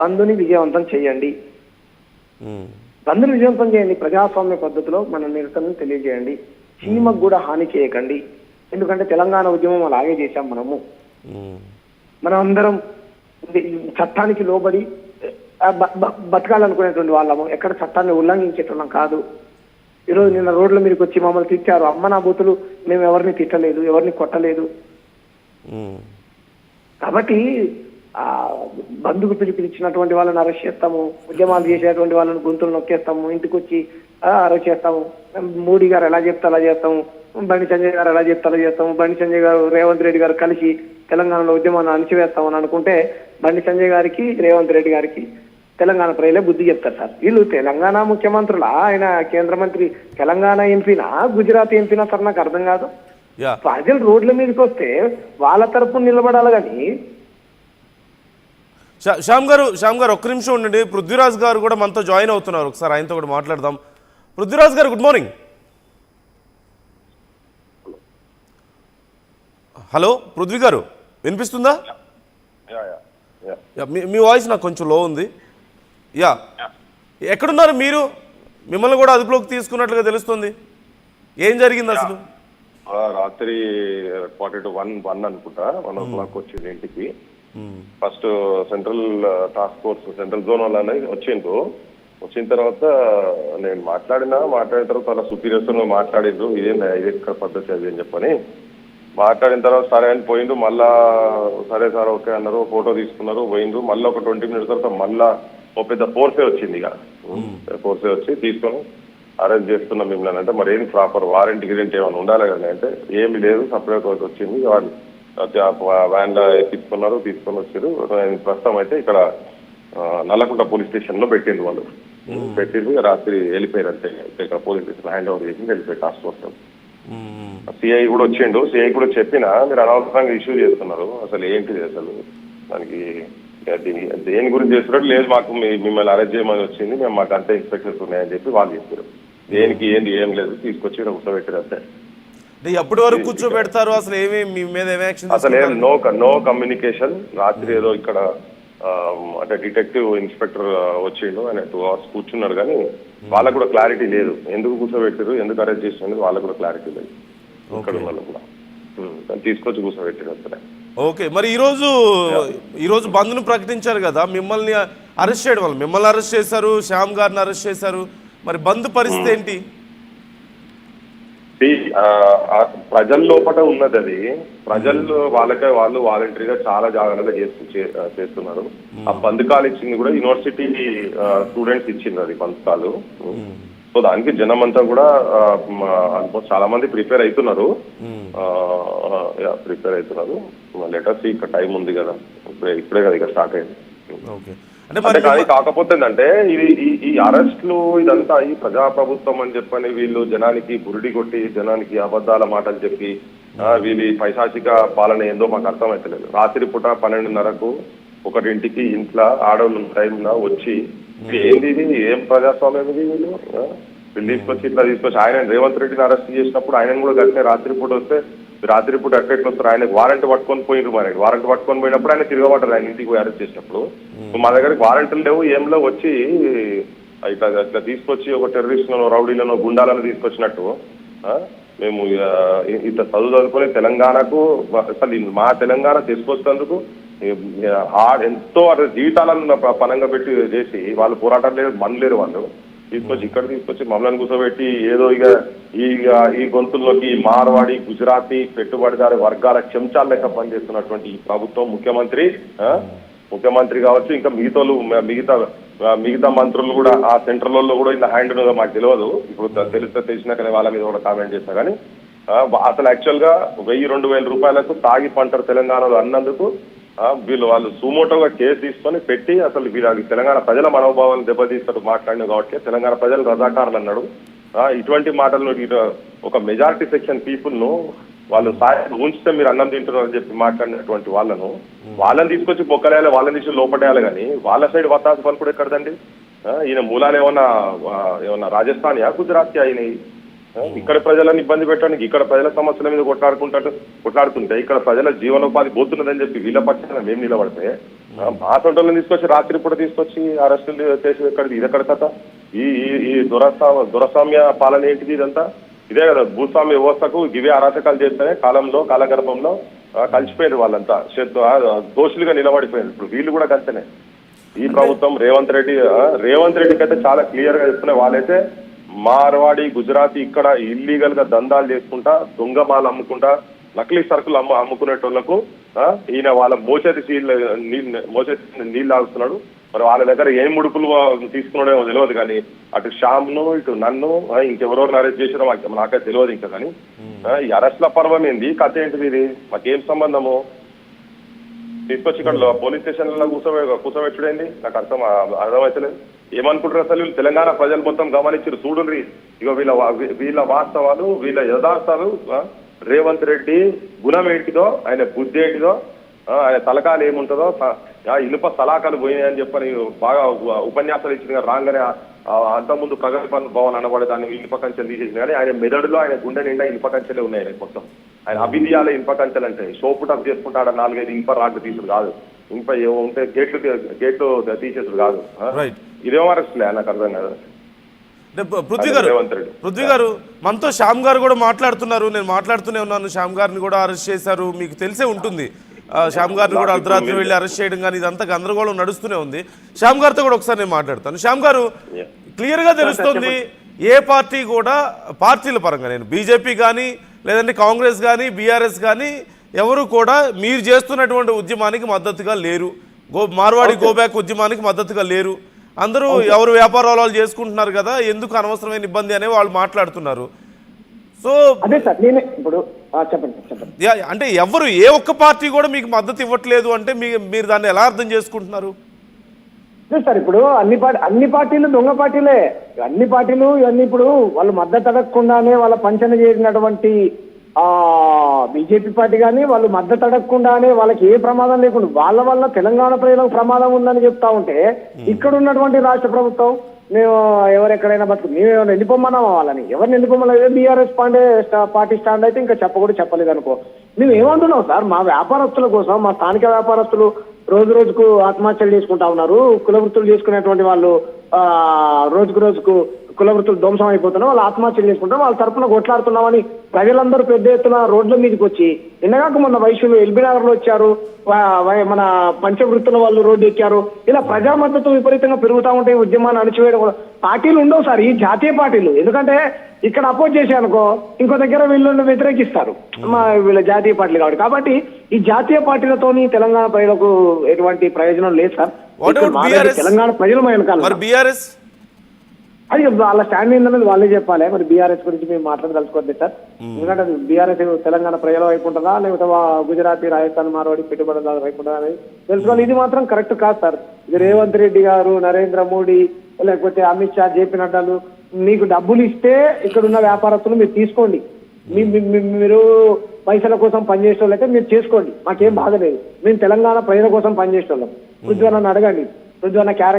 బంధుని విజయవంతం చేయండి. బంధుని విజయవంతం చేయండి. ప్రజాస్వామ్య పద్ధతిలో మన నిరసనను తెలియజేయండి. చీమకు కూడా హాని చేయకండి. ఎందుకంటే తెలంగాణ ఉద్యమం అలాగే చేశాం. మనం అందరం చట్టానికి లోబడి బతకాలనుకునేటువంటి వాళ్ళము. ఎక్కడ చట్టాన్ని ఉల్లంఘించేటోళ్ళం కాదు. ఈరోజు నిన్న రోడ్ల మీదకి వచ్చి మమ్మల్ని తిట్టారు. అమ్మ నా బూతులు. మేము ఎవరిని తిట్టలేదు, ఎవరిని కొట్టలేదు. కాబట్టి బంధుకు పిలిపించినటువంటి వాళ్ళని అరెస్ట్ చేస్తాము, ఉద్యమాలు చేసేటువంటి వాళ్ళని గొంతులు నొక్కేస్తాము, ఇంటికి వచ్చి అరెస్ట్ చేస్తాము. మోడీ గారు ఎలా చెప్తే అలా చేస్తాము, బండి సంజయ్ గారు ఎలా చెప్తే అలా చేస్తాము, బండి సంజయ్ గారు రేవంత్ రెడ్డి గారు కలిసి తెలంగాణలో ఉద్యమాన్ని అణచివేస్తామని అనుకుంటే బండి సంజయ్ గారికి రేవంత్ రెడ్డి గారికి తెలంగాణ ప్రజలే బుద్ధి చెప్తారు సార్. వీళ్ళు తెలంగాణ ముఖ్యమంత్రులా, ఆయన కేంద్ర మంత్రి తెలంగాణ ఎంపీనా గుజరాత్ ఎంపీనా సార్? నాకు అర్థం కాదు. ప్రజలు రోడ్ల మీదకి వస్తే వాళ్ళ తరపున నిలబడాలి. కానీ శ్యామ్ గారు ఒక్క నిమిషం ఉండండి. పృథ్వీరాజ్ గారు కూడా మనతో జాయిన్ అవుతున్నారు. ఒకసారి ఆయనతో కూడా మాట్లాడదాం. పృథ్వీరాజ్ గారు గుడ్ మార్నింగ్. హలో పృథ్వీ గారు, వినిపిస్తుందా? మీ వాయిస్ నాకు కొంచెం లో ఉంది. ఎక్కడున్నారు మీరు? మిమ్మల్ని కూడా అదుపులోకి తీసుకున్నట్లుగా తెలుస్తుంది. ఏం జరిగింది అసలు? రాత్రి 1 అనుకుంటా, 1 o'clock వచ్చింది ఇంటికి. First central task force central zone వాళ్ళని వచ్చిన తర్వాత నేను మాట్లాడిన తర్వాత వాళ్ళ సుపీరియర్స్ మాట్లాడిండ్రు. ఇది ఇక్కడ పద్ధతి అది అని చెప్పని మాట్లాడిన తర్వాత సరే అని పోయిండు. మళ్ళా సరే సార్ ఓకే అన్నారు, ఫోటో తీసుకున్నారు, పోయిండ్రు. మళ్ళీ ఒక 20 minutes తర్వాత మళ్ళా ఓ పెద్ద ఫోర్సే వచ్చింది. ఇక ఫోర్సే వచ్చి తీసుకొని అరెస్ట్ చేస్తున్నాం మిమ్మల్ని అంటే, మరి ఏం ప్రాపర్ వారెంట్ గిరెంట్ ఏమైనా ఉండాలి కదా అంటే ఏమి లేదు, సపరేట్ వచ్చింది. వ్యాన్ లో తీసుకొని వచ్చారు. ప్రస్తుతం అయితే ఇక్కడ నల్లకుంట పోలీస్ స్టేషన్ లో పెట్టిండ్రు. వాళ్ళు పెట్టిండ్రు, రాత్రి వెళ్ళిపోయారు అంతే. ఇక్కడ పోలీస్ స్టేషన్ హ్యాండ్ ఓవర్ చేసి వెళ్ళిపోయారు టాస్క్ ఫోర్స్. సిఐ కూడా వచ్చిండు. సిఐ కూడా చెప్పినా మీరు అనవసరంగా ఇష్యూ చేస్తున్నారు, అసలు ఏంటిది అసలు దానికి దేని గురించి చేస్తున్నట్టు లేదు, మాకు మిమ్మల్ని అరెస్ట్ చేయమని వచ్చింది, మేము మాకు అంతే ఇన్స్పెక్షన్స్ ఉన్నాయని చెప్పి వాళ్ళు చెప్పారు. దేనికి ఏం లేదు, తీసుకొచ్చి కూర్చోబెట్టారు అంతే. ఎప్పటి వరకు కూర్చోబెడతారు? అసలు ఏమి మీ మీద అసలు ఏం నో కమ్యూనికేషన్. రాత్రి ఏదో ఇక్కడ అంటే డిటెక్టివ్ ఇన్స్పెక్టర్ వచ్చిండు, ఆయన 2 hours కూర్చున్నాడు. కానీ వాళ్ళకు కూడా క్లారిటీ లేదు, ఎందుకు కూర్చోబెట్టారు, ఎందుకు అరెస్ట్ చేస్తున్నారు, వాళ్ళకు కూడా క్లారిటీ లేదు. ఇక్కడ ఉన్న వాళ్ళు కూడా తీసుకొచ్చి కూర్చోబెట్టారు అంతే. ఓకే, మరి ఈరోజు బంద్ను ప్రకటించారు కదా, మిమ్మల్ని అరెస్ట్ చేయడం వల్ల మిమ్మల్ని అరెస్ట్ చేశారు, శ్యామ్ గారిని అరెస్ట్ చేశారు, మరి బంద్ పరిస్థితి ఏంటి? ప్రజల లోపల ఉన్నది అది. ప్రజలు వాళ్ళు వాలంటరీగా చాలా జాగ్రత్తగా చేస్తున్నారు. ఆ బంధకాలు ఇచ్చింది కూడా యూనివర్సిటీ స్టూడెంట్స్ ఇచ్చింది అది బంధకాలు. సో దానికి జనం అంతా కూడా ఆల్మోస్ట్ చాలా మంది ప్రిపేర్ అవుతున్నారు. లెటర్స్ ఇక్కడ టైం ఉంది కదా, ఇప్పుడే కదా ఇక స్టార్ట్ అయింది. కానీ కాకపోతే ఏంటంటే ఈ అరెస్టులు ఇదంతా ఈ ప్రజాప్రభుత్వం అని చెప్పని వీళ్ళు జనానికి బురిడి కొట్టి జనానికి అబద్ధాల మాటలు చెప్పి వీళ్ళ పైశాచిక పాలన ఏందో మాకు అర్థమైతలేదు. రాత్రి పూట 12:30కు 1 ఇంట్లో ఆడవాళ్ళు టైంలో వచ్చి ఏంది ఇది, ఏం ప్రజాస్వామ్యం ఇది? వీళ్ళు తీసుకొచ్చి తీసుకొచ్చి ఆయన రేవంత్ రెడ్డిని అరెస్ట్ చేసినప్పుడు ఆయన కూడా కలిసి రాత్రిపూట వస్తే రాత్రిపూట ఎట్లా వస్తారు, ఆయనకు వారెంట్ పట్టుకొని పోయినారు. మరి వారెంట్ పట్టుకొని పోయినప్పుడు ఆయన తిరగబడ్డారు, ఆయన ఇంటికి పోయి అరెస్ట్ చేసినప్పుడు. మా దగ్గరికి వారెంట్లు లేవు, ఏంలో వచ్చి ఇట్లా తీసుకొచ్చి ఒక టెర్రరిస్టులను, రౌడీలను, గుండాలను తీసుకొచ్చినట్టు మేము ఇంత చదువుకొని తెలంగాణకు అసలు మా తెలంగాణ తీసుకొచ్చేందుకు ఎంతో జీవితాలను పనంగా పెట్టి చేసి వాళ్ళు పోరాటం లేదు, మనలేరు. వాళ్ళు తీసుకొచ్చి మమ్మల్ని కూర్చోబెట్టి ఏదో ఈ గొంతుల్లోకి మార్వాడి, గుజరాతీ పెట్టుబడిదారు వర్గాల చెంచాల లెక్క పనిచేస్తున్నటువంటి ఈ ప్రభుత్వం, ముఖ్యమంత్రి కావచ్చు, ఇంకా మిగతా మంత్రులు కూడా ఆ సెంట్రల్లో కూడా ఇలా హ్యాండ్ ఉన్నదో మాకు తెలియదు. ఇప్పుడు తెలిసినాకనే వాళ్ళ మీద కూడా కామెంట్ చేస్తా. కానీ అసలు యాక్చువల్ గా 1000-2000 రూపాయలకు తాగి పంటరు తెలంగాణలో అన్నందుకు వాళ్ళు సుమోటోగా కేసు తీసుకొని పెట్టి అసలు వీళ్ళకి తెలంగాణ ప్రజల మనోభావాలను దెబ్బతీస్తారు మాట్లాడిన కాబట్టి తెలంగాణ ప్రజలు రజాకారులు అన్నాడు. ఇటువంటి మాటలను ఒక మెజారిటీ సెక్షన్ పీపుల్ ను వాళ్ళు ఉంచితే మీరు అన్నం తింటున్నారు అని చెప్పి మాట్లాడినటువంటి వాళ్ళని తీసుకొచ్చి బొక్కలేయాలి, వాళ్ళని తీసి లోపడేయాలి. కానీ వాళ్ళ సైడ్ వత్తాసు పలుకుడు ఎక్కడదండి? ఈయన మూలాలు ఏమన్నా రాజస్థాన్ గుజరాత్ అయినాయి. ఇక్కడ ప్రజలను ఇబ్బంది పెట్టడానికి, ఇక్కడ ప్రజల సమస్యల మీద కొట్లాడుతుంటే ఇక్కడ ప్రజల జీవనోపాధి పోతున్నదని చెప్పి వీళ్ళ పక్షాన మేము నిలబడితే మా సొంటలను తీసుకొచ్చి రాత్రి పూట తీసుకొచ్చి అరెస్టులు చేసి ఎక్కడిది ఇది ఎక్కడ కథ? ఈ దురస్వామ్య పాలన ఏంటిది? ఇదంతా ఇదే కదా భూస్వామ్య వ్యవస్థకు ఇవే అరాచకాలు చేస్తేనే కాలగర్భంలో కలిసిపోయారు వాళ్ళంతా, దోషులుగా నిలబడిపోయారు. ఇప్పుడు వీళ్ళు కూడా కలిసినే ఈ ప్రభుత్వం రేవంత్ రెడ్డికి అయితే చాలా క్లియర్ గా చెప్తున్నా, వాళ్ళైతే మార్వాడి గుజరాతీ ఇక్కడ ఇల్లీగల్ గా దందాలు చేసుకుంటా, దొంగ మాలు అమ్ముకుంటా, నకిలీ సరుకులు అమ్ముకునేటోళ్లకు ఈయన వాళ్ళ మోచేతి నీళ్ళు ఆగుతున్నాడు. మరి వాళ్ళ దగ్గర ఏం ముడుపులు తీసుకున్నాడో తెలియదు, కానీ అటు శ్యామ్ను ఇటు నన్ను ఇంకెవరెవరిని అరెస్ట్ చేసినా నాకైతే తెలియదు ఇంకా. కానీ ఈ అరెస్ట్ల పర్వం ఏంది, కథ ఏంటిది, ఇది మాకేం సంబంధము? తీసుకొచ్చి ఇక్కడ పోలీస్ స్టేషన్లలో కూర్చోబెట్టుడేంది నాకు అర్థమైతలేదు. ఏమనుకుంటారు అసలు వీళ్ళు? తెలంగాణ ప్రజలు మొత్తం గమనించారు, చూడండి ఇగో వీళ్ళ వాస్తవాలు, వీళ్ళ యథార్థాలు. రేవంత్ రెడ్డి గుణం ఏంటిదో, ఆయన బుద్ధి ఏంటిదో, ఆయన తలకాలు ఏముంటుందో, ఇనుప సలాకాలు పోయినాయని చెప్పని బాగా ఉపన్యాసాలు ఇచ్చిన రాగానే అంతకుముందు ప్రగతి భవన్ అనబడే దాన్ని ఇనుప కంచెలు తీసేసిన, కానీ ఆయన మెదడులో ఆయన గుండె నిండా ఇనుప కంచెలే ఉన్నాయి. ఆయన మొత్తం ఆయన అభినయాల ఇనుప కంచెలు అంటే షోపుటప్ చేసుకుంటాడు, 4-5 ఇనుప రాడ్లు తీసుడు కాదు, ఇనుప ఉంటే గేట్లు తీసేసుడు కాదు. ఇదేమో అరెస్ట్లే నాకు అర్థం కాదు. పృథ్వీ గారు మనతో శ్యామ్ గారు కూడా మాట్లాడుతున్నారు, నేను మాట్లాడుతూనే ఉన్నాను. శ్యామ్ గారిని కూడా అరెస్ట్ చేశారు, మీకు తెలిసే ఉంటుంది. శ్యామ్ గారిని కూడా అర్ధరాత్రి వెళ్ళి అరెస్ట్ చేయడం కానీ ఇదంతా గందరగోళం నడుస్తూనే ఉంది. శ్యామ్ గారితో కూడా ఒకసారి నేను మాట్లాడతాను. శ్యామ్ గారు, క్లియర్గా తెలుస్తుంది ఏ పార్టీ కూడా పార్టీల పరంగా, నేను బీజేపీ కానీ లేదంటే కాంగ్రెస్ కానీ బీఆర్ఎస్ కానీ ఎవరు కూడా మీరు చేస్తున్నటువంటి ఉద్యమానికి మద్దతుగా లేరు. మార్వాడి గోబ్యాక్ ఉద్యమానికి మద్దతుగా లేరు. అందరూ ఎవరు వ్యాపారాలు చేసుకుంటున్నారు కదా, ఎందుకు అనవసరమైన ఇబ్బంది అనే వాళ్ళు మాట్లాడుతున్నారు. సో అదే సార్ నేను ఇప్పుడు చెప్పండి. అంటే ఎవరు ఏ ఒక్క పార్టీ కూడా మీకు మద్దతు ఇవ్వట్లేదు అంటే మీరు దాన్ని ఎలా అర్థం చేసుకుంటున్నారు? సార్ ఇప్పుడు అన్ని పార్టీలు దొంగ పార్టీలే, అన్ని పార్టీలు ఇవన్నీ ఇప్పుడు వాళ్ళు మద్దతు అడగకుండానే వాళ్ళ పంచన చేసినటువంటి బీజేపీ పార్టీ కానీ వాళ్ళు మద్దతు అడగకుండానే వాళ్ళకి ఏ ప్రమాదం లేకుండా వాళ్ళ వల్ల తెలంగాణ ప్రజలకు ప్రమాదం ఉందని చెప్తా ఉంటే ఇక్కడ ఉన్నటువంటి రాష్ట్ర ప్రభుత్వం మేము ఎవరెక్కడైనా బతుకు మేము వెళ్ళిపోమన్నామా వాళ్ళని? ఎవరిని వెళ్ళిపోమలేదు. బీఆర్ఎస్ పార్టీ స్టాండ్ అయితే ఇంకా చెప్పలేదు అనుకో. మేము ఏమంటున్నాం సార్, మా వ్యాపారస్తుల కోసం, మా స్థానిక వ్యాపారస్తులు రోజు రోజుకు ఆత్మహత్యలు చేసుకుంటా ఉన్నారు. కుల వృత్తులు చేసుకునేటువంటి వాళ్ళు రోజుకు కుల వృత్తులు ధ్వంసం అయిపోతున్నారు, వాళ్ళు ఆత్మహత్యలు చేసుకుంటారు. వాళ్ళ తరఫున కొట్లాడుతున్నామని ప్రజలందరూ పెద్ద ఎత్తున రోడ్ల మీదకి వచ్చి, నిన్నగాక మొన్న వైశ్యులు ఎల్బీ నగర్ లో వచ్చారు, మన పంచవృత్తుల వాళ్ళు రోడ్డు ఎక్కారు. ఇలా ప్రజా మద్దతు విపరీతంగా పెరుగుతూ ఉంటే ఉద్యమాన్ని అణచివేయడం కూడా పార్టీలు ఉండవు సార్, ఈ జాతీయ పార్టీలు. ఎందుకంటే ఇక్కడ అపోజ్ చేశానుకో ఇంకో దగ్గర వీళ్ళని వ్యతిరేకిస్తారు వీళ్ళ జాతీయ పార్టీలు కాబట్టి ఈ జాతీయ పార్టీలతోని తెలంగాణ ప్రజలకు ఎటువంటి ప్రయోజనం లేదు సార్. తెలంగాణ ప్రజలు అది వాళ్ళ స్టాండ్ ఏందనేది వాళ్ళే చెప్పాలి. మరి బీఆర్ఎస్ గురించి మేము మాట్లాడదలుచుకోవద్దు సార్, ఎందుకంటే అది బీఆర్ఎస్ తెలంగాణ ప్రజల వైపు ఉంటుందా లేకపోతే గుజరాతీ రాజస్థాన్ మార్వాడి పెట్టుబడుల వైపు ఉంటుందా అనేది తెలుసుకోవాలి. ఇది మాత్రం కరెక్ట్ కాదు సార్. ఇది రేవంత్ రెడ్డి గారు, నరేంద్ర మోడీ, లేకపోతే అమిత్ షా, జేపీ నడ్డాలు మీకు డబ్బులు ఇస్తే ఇక్కడ ఉన్న వ్యాపారస్తులు మీరు తీసుకోండి, మీరు పైసల కోసం పనిచేసే వాళ్ళైతే మీరు చేసుకోండి, మాకేం బాధ లేదు. మేము తెలంగాణ ప్రజల కోసం పనిచేసే వాళ్ళం. పృథ్వీ అన్న అడగండి, పృథ్వీ అన్న